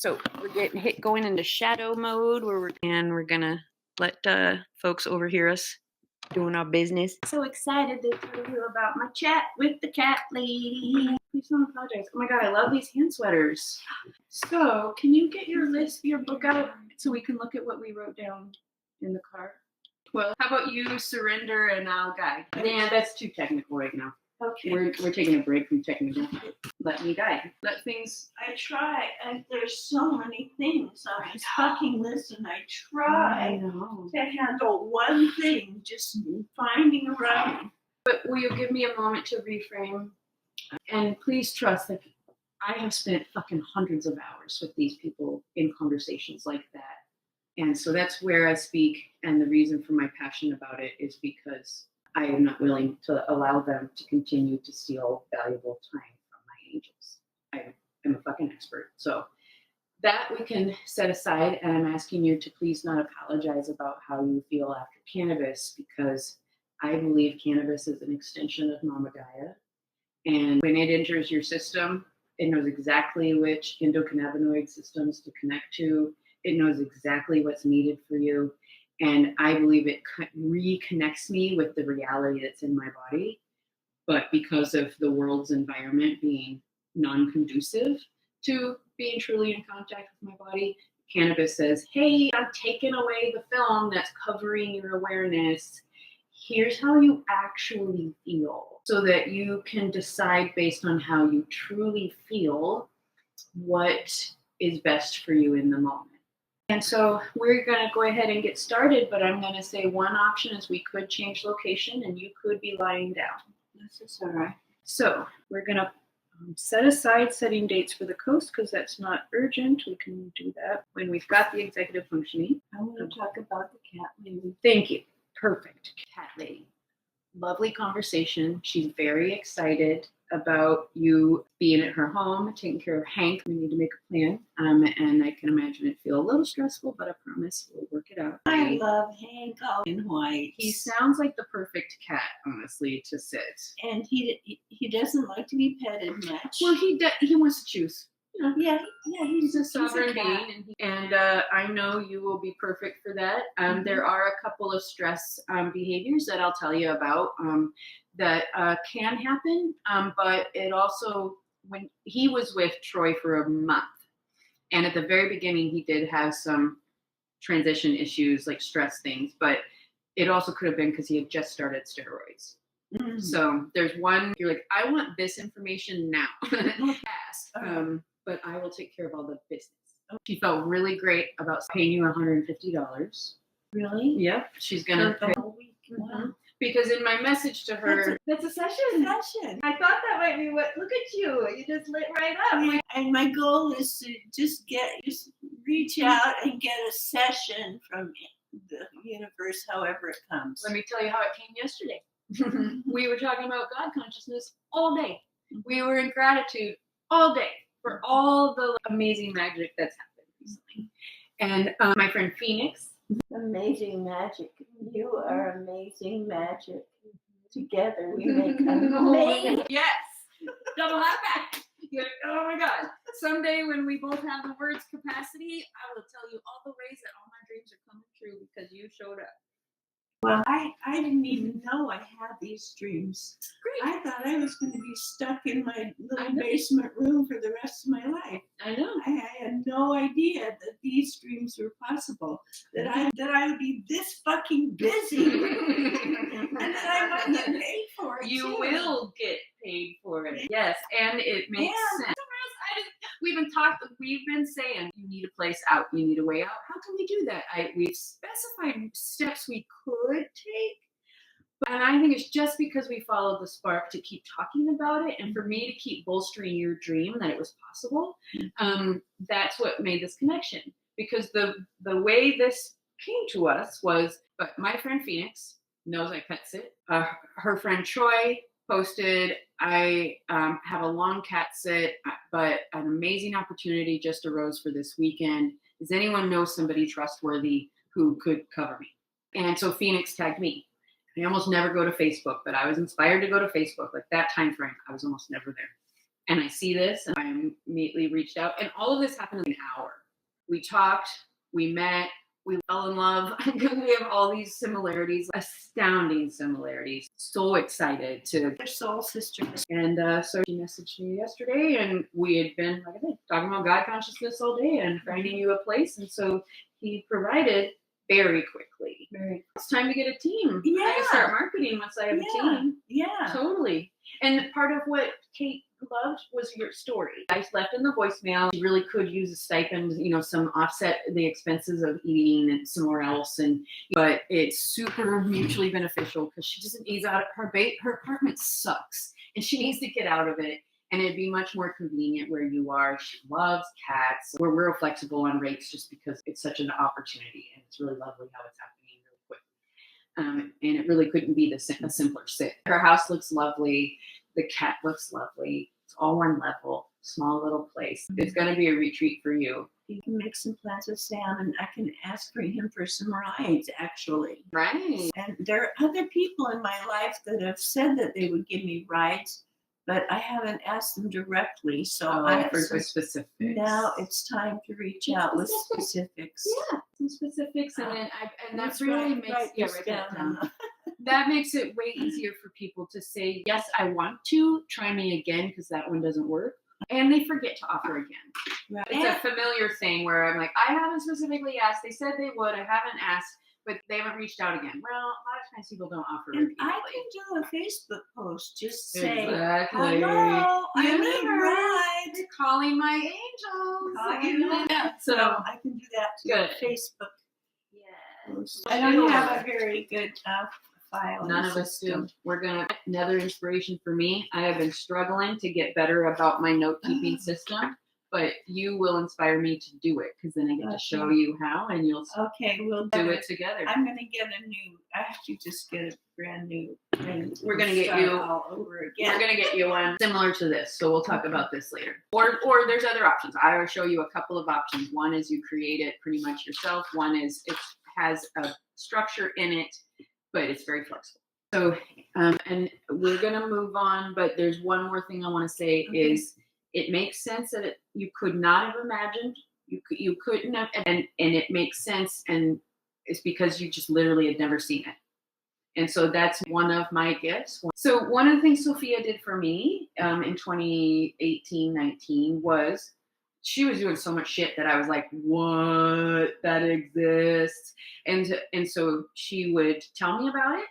So we're going into shadow mode where we're gonna let folks overhear us doing our business. So excited to tell you about my chat with the cat lady. Please don't apologize. Oh my god, I love these hand sweaters. So can you get your book out so we can look at what we wrote down in the car? Well, how about you surrender and I'll guide? Yeah, that's too technical right now. Okay. We're taking a break from technical. Let me guide. Let things. I try, and there's so many things on this fucking list, and I try to handle one thing, just finding a right. But will you give me a moment to reframe? And please trust that I have spent fucking hundreds of hours with these people in conversations like that. And so that's where I speak, and the reason for my passion about it is because I am not willing to allow them to continue to steal valuable time from my angels. I am a fucking expert. So that we can set aside, and I'm asking you to please not apologize about how you feel after cannabis, because I believe cannabis is an extension of Mama Gaia. And when it enters your system, it knows exactly which endocannabinoid systems to connect to. It knows exactly what's needed for you. And I believe it reconnects me with the reality that's in my body. But because of the world's environment being non-conducive to being truly in contact with my body, cannabis says, hey, I'm taking away the film that's covering your awareness. Here's how you actually feel, so that you can decide based on how you truly feel what is best for you in the moment. And so we're going to go ahead and get started, but I'm going to say one option is we could change location and you could be lying down. This is all right. So we're going to set aside setting dates for the coast because that's not urgent. We can do that when we've got the executive functioning. I want to talk about the cat lady. Thank you. Perfect. Cat lady. Lovely conversation. She's very excited about you being at her home, taking care of Hank. We need to make a plan. And I can imagine it feel a little stressful, but I promise we'll work it out. I love Hank all in white. He sounds like the perfect cat, honestly, to sit. And he doesn't like to be petted much. Well, he wants to choose. Yeah, he's a sovereign being, and I know you will be perfect for that. There are a couple of stress behaviors that I'll tell you about that can happen, but it also, when he was with Troy for a month, and at the very beginning he did have some transition issues, like stress things, but it also could have been because he had just started steroids. Mm-hmm. So there's one, you're like, I want this information now. Fast. But I will take care of all the business. She felt really great about paying you $150. Really? Yep. She's going to pay. Week. Wow. Because in my message to her, that's a session. I thought that might be what, look at you. You just lit right up. And my goal is to just reach out and get a session from the universe, however it comes. Let me tell you how it came yesterday. We were talking about God consciousness all day. We were in gratitude all day for all the amazing magic that's happened recently. And my friend Phoenix. Amazing magic. You are amazing magic. Together we make amazing. Yes. Double high back. You're like, oh my God. Someday when we both have the words capacity, I will tell you all the ways that all my dreams are coming true because you showed up. Well, I didn't even know I had these dreams. Great. I thought I was going to be stuck in my little basement room for the rest of my life. I know. I had no idea that these dreams were possible. That I would be this fucking busy, and that I might get paid for it. You will get paid for it. Yes, and it makes sense. We've been saying you need a place out, you need a way out. How can we do that? We've specified steps we could take, and I think it's just because we followed the spark to keep talking about it, and for me to keep bolstering your dream that it was possible. That's what made this connection, because the way this came to us was, but my friend Phoenix knows I pet sit. Her friend Troy posted, I have a long cat sit, but an amazing opportunity just arose for this weekend. Does anyone know somebody trustworthy who could cover me? And so Phoenix tagged me. I almost never go to Facebook, but I was inspired to go to Facebook. Like that time frame, I was almost never there. and I see this, and I immediately reached out. And all of this happened in an hour. We talked, we met, we fell in love. We have all these similarities, astounding similarities. So excited to. They're soul sisters. And so she messaged me yesterday, and we had been, like I said, talking about God consciousness all day and finding you a place. And so he provided very quickly. It's time to get a team. Yeah. I can start marketing once I have a team. Yeah. Totally. And part of what Kate loved was your story. I left in the voicemail. She really could use a stipend, some offset the expenses of eating somewhere else. But it's super mutually beneficial because she doesn't ease out her apartment sucks and she needs to get out of it. And it'd be much more convenient where you are. She loves cats. We're real flexible on rates just because it's such an opportunity, and it's really lovely how it's happening really quick. And it really couldn't be a simpler sit. Her house looks lovely. The cat looks lovely. It's all one level, small little place. It's going to be a retreat for you. You can make some plans with Sam, and I can ask for him for some rides, actually. Right. And there are other people in my life that have said that they would give me rides, but I haven't asked them directly. So for specifics. Now it's time to reach out with specifics. Yeah, some specifics, and that really makes write that down. That makes it way easier for people to say, yes, I want to try me again because that one doesn't work, and they forget to offer again. Right. It's a familiar thing where I'm like, I haven't specifically asked. They said they would. I haven't asked. But they haven't reached out again. Well, a lot of times people don't offer And repeatedly. I can do a Facebook post. Just say, exactly. hello, I need Universe, rides. you're calling my angels. Calling my- So I can do that to good. Facebook. Yeah. Post. I don't have a very good file. None of us do. We're gonna another inspiration for me. I have been struggling to get better about my note keeping system, but you will inspire me to do it because then I get to show you how, and you'll we'll do it together. I'm gonna get I have to just get a brand new. We're gonna get you all over again. We're gonna get you one similar to this. So we'll talk about this later. Or there's other options. I will show you a couple of options. One is you create it pretty much yourself. One is it has a structure in it, but it's very flexible. So, and we're gonna move on. But there's one more thing I want to say is it makes sense that you could not have imagined. You couldn't have, and it makes sense, and it's because you just literally had never seen it. And so that's one of my gifts. So one of the things Sophia did for me in 2018-19 was she was doing so much shit that I was like, what? That exists? And so she would tell me about it.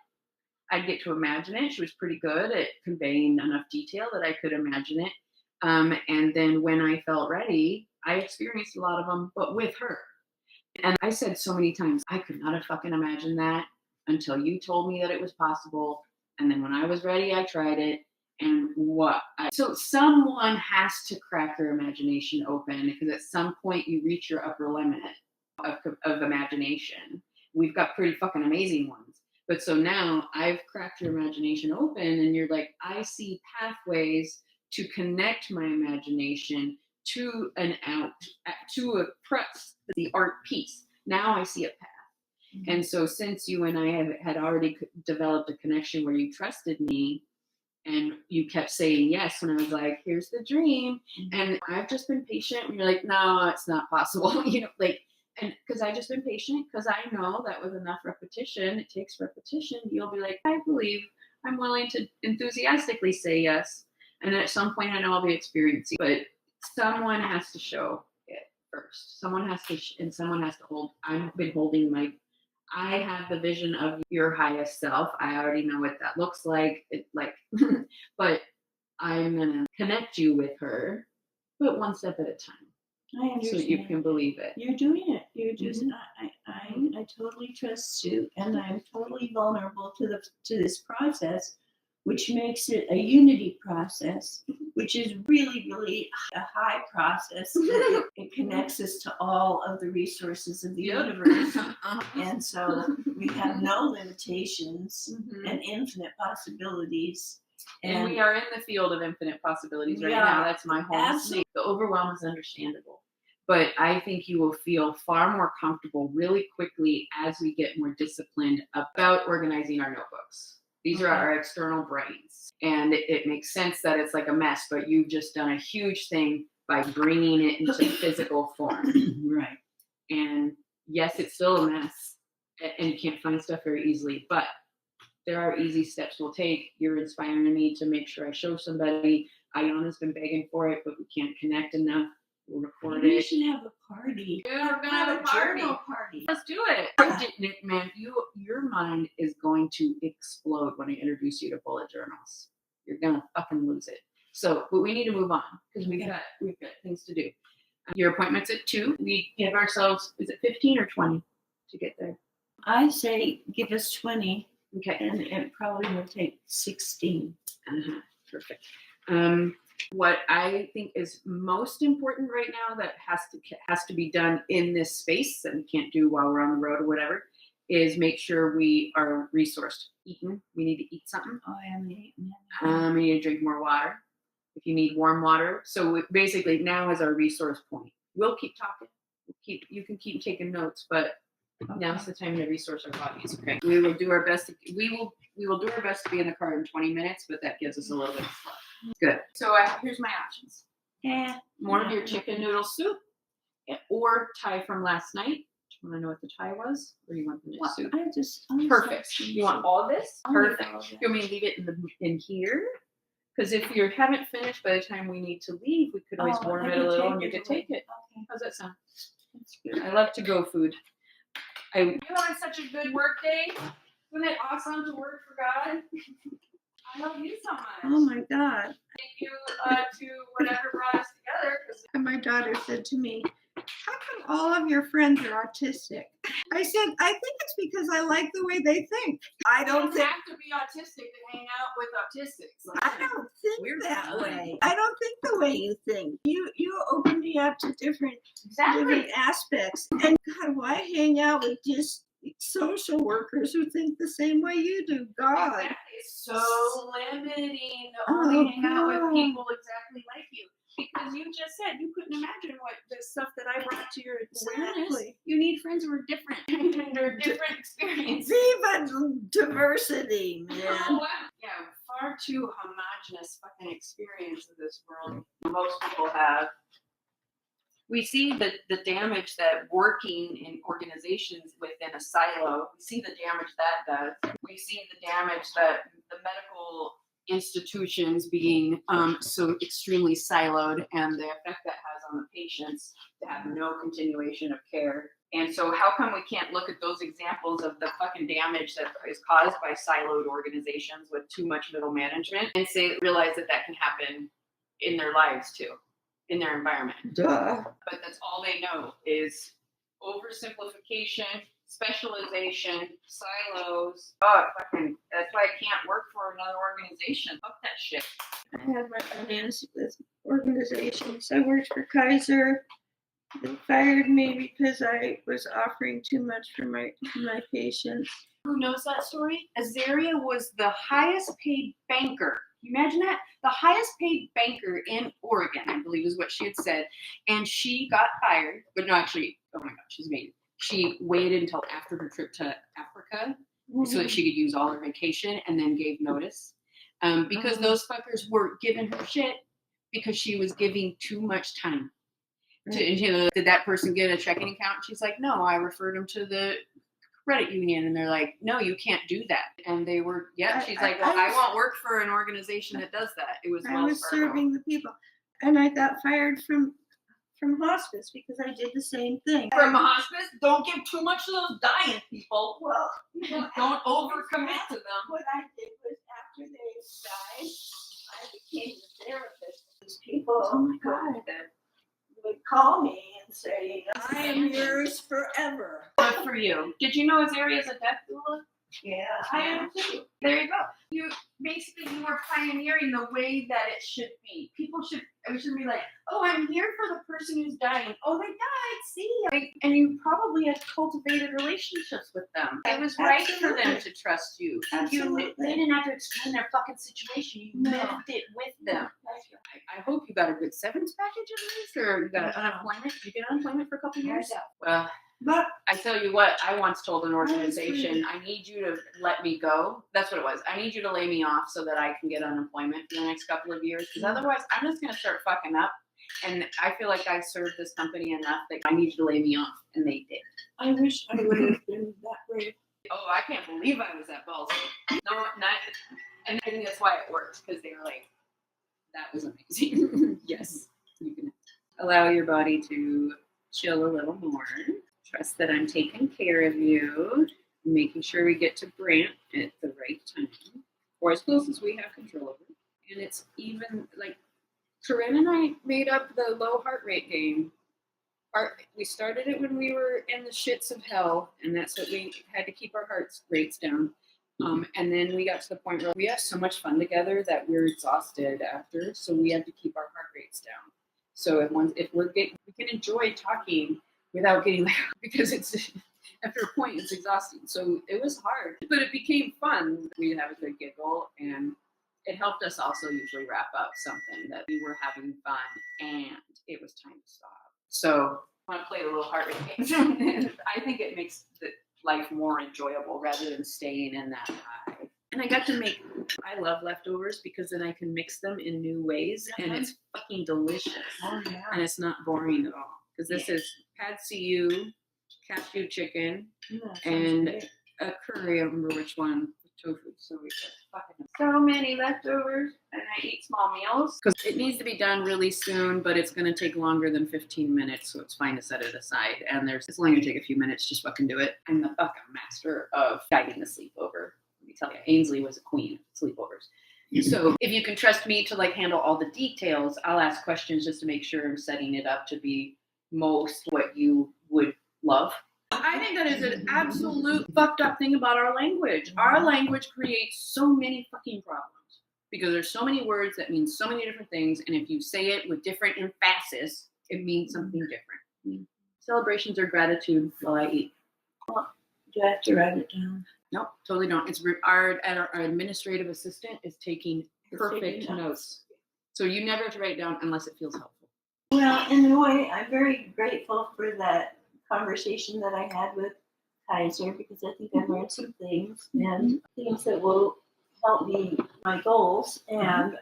I'd get to imagine it. She was pretty good at conveying enough detail that I could imagine it. And then when I felt ready, I experienced a lot of them, but with her. And I said so many times, I could not have fucking imagined that until you told me that it was possible. And then when I was ready, I tried it. And so someone has to crack your imagination open because at some point you reach your upper limit of imagination. We've got pretty fucking amazing ones. But so now I've cracked your imagination open and you're like, I see pathways to connect my imagination to the art piece. Now I see a path. Mm-hmm. And so since you and I had already developed a connection where you trusted me and you kept saying yes when I was like, here's the dream. Mm-hmm. And I've just been patient. And you're like, no, it's not possible. And because I've just been patient because I know that with enough repetition, it takes repetition. You'll be like, I believe, I'm willing to enthusiastically say yes. And at some point I know I'll be experiencing, but someone has to show it first. Someone has to hold. I've been holding I have the vision of your highest self. I already know what that looks like. But I'm going to connect you with her, but one step at a time. I understand. So you can believe it. You're doing it. You're just, I totally trust you, and I'm totally vulnerable to this process, which makes it a unity process, which is really, really a high process. It connects us to all of the resources of the universe. And so we have no limitations and infinite possibilities. And we are in the field of infinite possibilities right now. That's my whole thing. The overwhelm is understandable. But I think you will feel far more comfortable really quickly as we get more disciplined about organizing our notebooks. These are our external brains. And it makes sense that it's like a mess, but you've just done a huge thing by bringing it into physical form. Right. And yes, it's still a mess and you can't find stuff very easily, but there are easy steps we'll take. You're inspiring me to make sure I show somebody. Ayana's been begging for it, but we can't connect enough. We'll record Maybe it. we should have a party. Yeah, we're gonna have a journal party. Let's do it. Nick, man, your mind is going to explode when I introduce you to bullet journals. You're gonna fucking lose it. So, but we need to move on because we've got things to do. Your appointment's at 2. We give ourselves, is it 15 or 20 to get there? I say give us 20, Okay. and it probably will take 16. Perfect. What I think is most important right now that has to be done in this space that we can't do while we're on the road or whatever is make sure we are resourced. Eating. We need to eat something. Oh, I haven't eaten. We need to drink more water. If you need warm water. So basically now is our resource point. We'll keep talking. You can keep taking notes, but now's the time to resource our bodies. Okay. We will do our best. We will do our best to be in the car in 20 minutes, but that gives us a little bit of slack. Good. So here's my options. Yeah. More of your chicken noodle soup or Thai from last night. Do you want to know what the Thai was? Or you want the soup? Perfect. You want all this? Perfect. You want me to leave it in here? Because if you haven't finished by the time we need to leave, we could always warm it a little and you could take it. Okay. How's that sound? That's good. I love to go food. You had such a good work day. Wasn't it awesome to work for God? I love you so much. Oh my God. Thank you to whatever brought us together. And my daughter said to me, how come all of your friends are autistic? I said, I think it's because I like the way they think. I don't think have to be autistic to hang out with autistics. I don't think We're that fine. way. I don't think the way you think. You open me up to different aspects. And God, why hang out with just social workers who think the same way you do? God. Exactly. It's so limiting to only hang out with people exactly like you. Because you just said you couldn't imagine what the stuff that I brought to your awareness. Exactly. You need friends who are different. They're different experiences. Viva diversity, man. Oh, wow. Yeah, far too homogenous fucking experience of this world. Most people have. We see the damage that working in organizations within a silo, we see the damage that does. We see the damage that the medical institutions being so extremely siloed and the effect that has on the patients to have no continuation of care. And so how come we can't look at those examples of the fucking damage that is caused by siloed organizations with too much middle management and realize that can happen in their lives too, in their environment. Duh. But that's all they know is oversimplification, specialization, silos. Oh, fucking, that's why I can't work for another organization. Fuck that shit. I had my finance with organizations. I worked for Kaiser. They fired me because I was offering too much for my patients. Who knows that story? Azaria was the highest paid banker. Can you imagine that? The highest paid banker in Oregon, I believe is what she had said. And she got fired. But no, actually, oh my God, she's amazing. She waited until after her trip to Africa so that she could use all her vacation and then gave notice. Because those fuckers were giving her shit because she was giving too much time. Did that person get a checking account? She's like, no, I referred them to the credit union. And they're like, no, you can't do that. And they were, she's like, well, I won't work for an organization that does that. It was I was serving the people. And I got fired from hospice because I did the same thing. From hospice? Don't give too much to those dying people. Well, don't overcommit to them. What I did was after they died, I became the therapist for these people. Oh my God. Would call me and say, I am yours forever. Good for you. Did you know Azaria is a death doula? Yeah, I am too. There you go. You were pioneering the way that it should be. We should be like, oh, I'm here for the person who's dying. Oh, they died. See, and you probably had cultivated relationships with them. It was right for them to trust you. Absolutely. They didn't have to explain their fucking situation. You lived it with them. I hope you got a good severance package at least, or you got unemployment. Did you get unemployment for a couple years? Well, But I tell you what, I once told an organization, I need you to let me go. That's what it was. I need you to lay me off so that I can get unemployment for the next couple of years. Because otherwise, I'm just going to start fucking up. And I feel like I served this company enough that I need you to lay me off. And they did. I wish I would have been that brave. Oh, I can't believe I was that ballsy. No, not. And I think that's why it worked. Because they were like, that was amazing. Yes. You can allow your body to chill a little more. Trust that I'm taking care of you, making sure we get to Brant at the right time, or as close as we have control over. And it's even like Corinne and I made up the low heart rate game. We started it when we were in the shits of hell, and that's what we had to keep our heart rates down. And then we got to the point where we have so much fun together that we're exhausted after, so we had to keep our heart rates down. So if we can enjoy talking without getting there, because it's after a point it's exhausting. So it was hard, but it became fun. We'd have a good giggle, and it helped us also usually wrap up something that we were having fun and it was time to stop. So I want to play the little heart rate game. I think it makes the life more enjoyable rather than staying in that high. And I love leftovers because then I can mix them in new ways, and it's fucking delicious. Oh, yeah. And it's not boring at all. Because this is pad see ew, cashew chicken, and a curry. I don't remember which one. Tofu. So we got fucking so many leftovers, and I eat small meals because it needs to be done really soon, but it's going to take longer than 15 minutes, so it's fine to set it aside. And it's only going to take a few minutes. Just fucking do it. I'm the fucking master of guiding the sleepover. Let me tell you, Ainsley was a queen of sleepovers. So if you can trust me to like handle all the details, I'll ask questions just to make sure I'm setting it up to be most what you would love. I think that is an absolute fucked up thing about our language. Our language creates so many fucking problems because there's so many words that mean so many different things, and if you say it with different emphasis, it means something different. Celebrations are gratitude while I eat. Well, do I have to write it down? Nope, totally don't. It's our administrative assistant is taking perfect notes. So you never have to write it down unless it feels helpful. Well, in a way, I'm very grateful for that conversation that I had with Kaiser, because I think I've learned some things and things that will help me my goals, and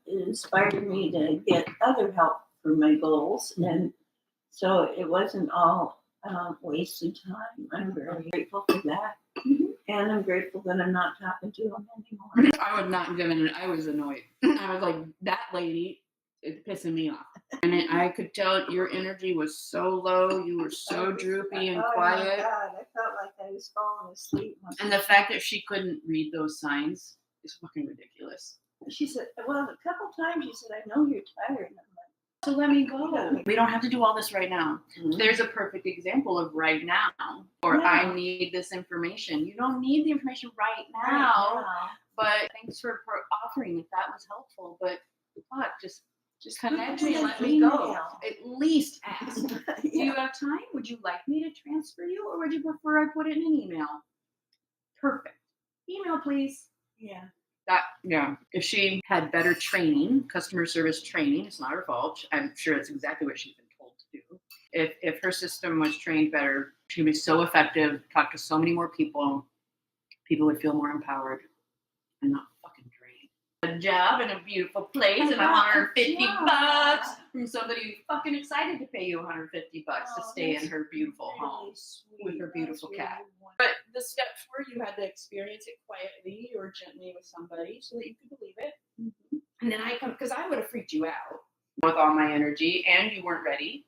it inspired me to get other help for my goals, and so it wasn't all wasted time. I'm very grateful for that, and I'm grateful that I'm not talking to him anymore. I was not giving it. I was annoyed. I was like, that lady is pissing me off. And I could tell your energy was so low. You were so droopy and quiet. Oh my God, I felt like I was falling asleep. And the fact that she couldn't read those signs is fucking ridiculous. She said, well, a couple times she said, I know you're tired. And I'm like, So let me go. We don't have to do all this right now. There's a perfect example of right now. Or I need this information. You don't need the information right now. But thanks for offering if that was helpful. But fuck, just connect me and let me go. At least ask. Do you have time? Would you like me to transfer you, or would you prefer I put it in an email? Perfect. Email, please. Yeah. If she had better training, customer service training, it's not her fault. I'm sure it's exactly what she's been told to do. If her system was trained better, she'd be so effective, talk to so many more people. People would feel more empowered and not fucking drained. A job in a beautiful place and $150 from somebody who's fucking excited to pay you $150 to stay in her beautiful home with her beautiful cat. But the steps were you had to experience it quietly or gently with somebody so that you could believe it. And then I come, because I would have freaked you out with all my energy, and you weren't ready.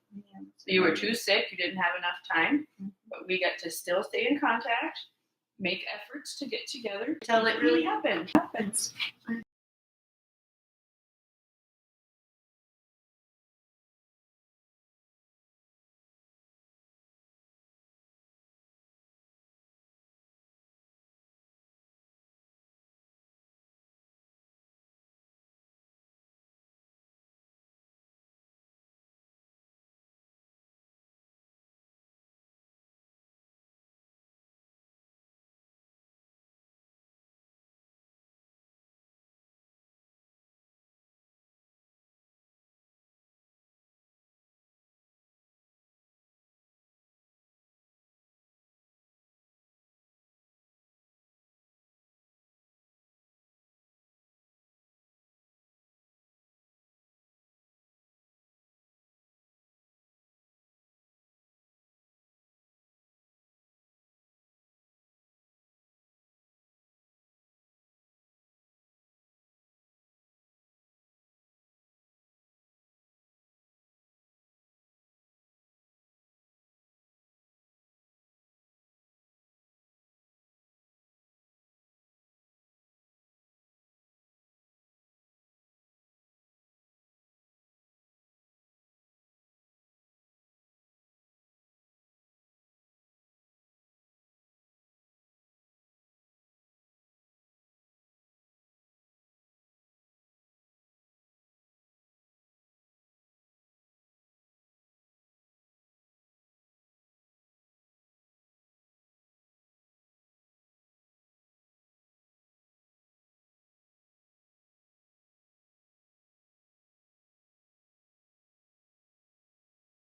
So you were too sick, you didn't have enough time, but we got to still stay in contact, make efforts to get together until it really happens.